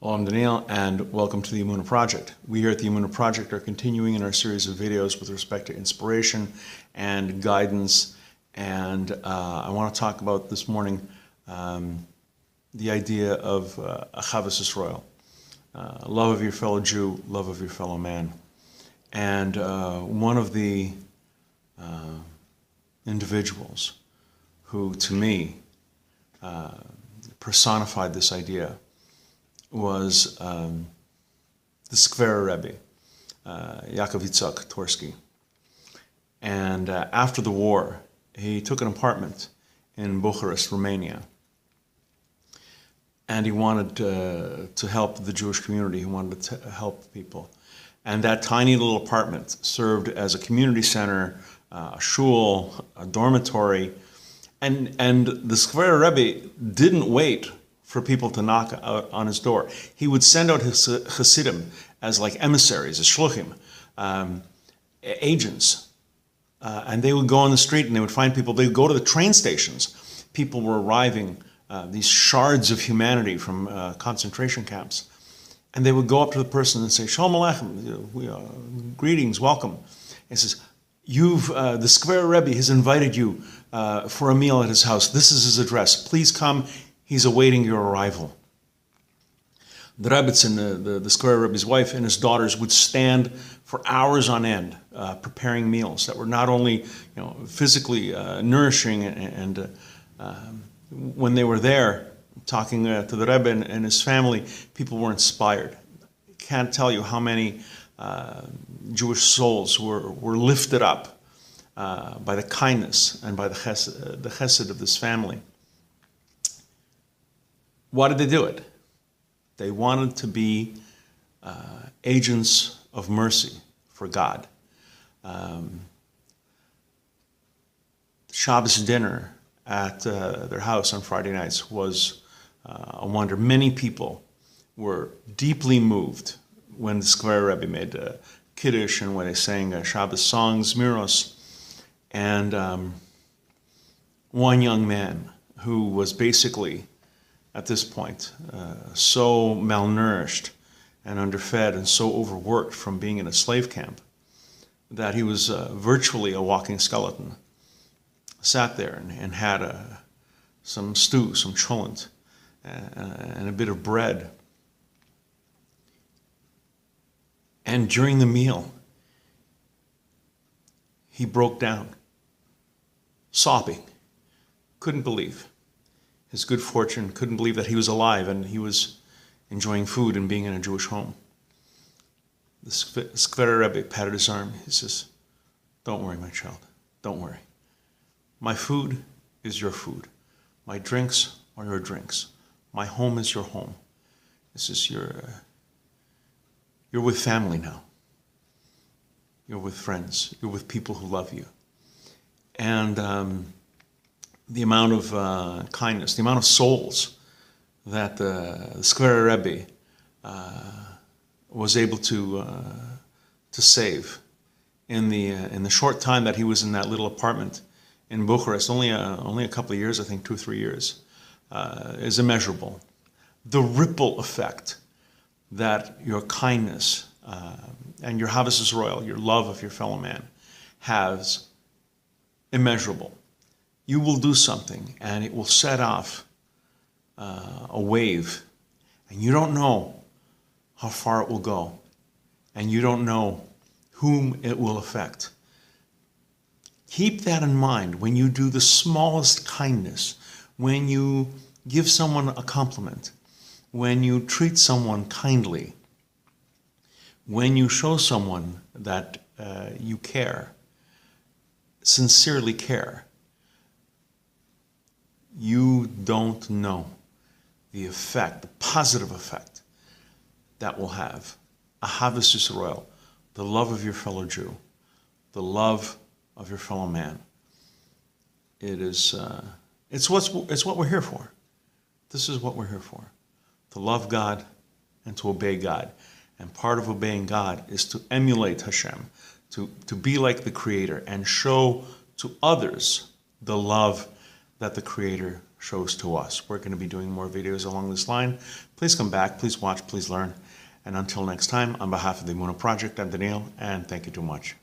Hello, I'm Daniel, and welcome to the Emunah Project. We here at the Emunah Project are continuing in our series of videos with respect to inspiration and guidance, and I want to talk about this morning the idea of Ahavas Israel, love of your fellow Jew, love of your fellow man. And one of the individuals who, to me, personified this idea was the Skverer Rebbe, Yaakov Yitzhak Twersky. And after the war, he took an apartment in Bucharest, Romania. And he wanted to help the Jewish community. He wanted to help people. And that tiny little apartment served as a community center, a shul, a dormitory. And the Skverer Rebbe didn't wait for people to knock out on his door. He would send out his Hasidim as like emissaries, as shluchim, agents. And they would go on the street and they would find people. They would go to the train stations. People were arriving, these shards of humanity from concentration camps. And they would go up to the person and say, Shalom Aleichem, greetings, welcome. He says, the Skverer Rebbe has invited you for a meal at his house. This is his address. Please come. He's awaiting your arrival. The Rebbetzin, the Skverer Rebbe's wife, and his daughters would stand for hours on end preparing meals that were not only physically nourishing, and when they were there talking to the Rebbe and his family, people were inspired. I can't tell you how many Jewish souls were lifted up by the kindness and by the chesed of this family. Why did they do it? They wanted to be agents of mercy for God. Shabbos dinner at their house on Friday nights was a wonder. Many people were deeply moved when the Skverer Rebbe made Kiddush and when they sang Shabbos songs, Miros. And one young man who was basically, at this point, so malnourished and underfed and so overworked from being in a slave camp that he was virtually a walking skeleton, sat there and had some stew, some cholent, and a bit of bread. And during the meal, he broke down, sobbing, couldn't believe his good fortune, couldn't believe that he was alive and he was enjoying food and being in a Jewish home. The Skverer Rebbe patted his arm. He says, "Don't worry, my child, don't worry. My food is your food. My drinks are your drinks. My home is your home. This is you're with family now. You're with friends. You're with people who love you." And the amount of kindness, the amount of souls that the Skverer Rebbe was able to save in the short time that he was in that little apartment in Bucharest, only a couple of years, I think 2 or 3 years, is immeasurable. The ripple effect that your kindness and your Ahavas Israel, your love of your fellow man, has, immeasurable. You will do something and it will set off a wave, and you don't know how far it will go, and you don't know whom it will affect. Keep that in mind when you do the smallest kindness, when you give someone a compliment, when you treat someone kindly, when you show someone that you care, sincerely care. You don't know the effect, the positive effect that will have. Ahavas Israel, the love of your fellow Jew, the love of your fellow man. It's what we're here for. This is what we're here for. To love God and to obey God. And part of obeying God is to emulate Hashem, to be like the Creator and show to others the love that the Creator shows to us. We're going to be doing more videos along this line. Please come back, please watch, please learn. And until next time, on behalf of the Emunah Project, I'm Daniel, and thank you too much.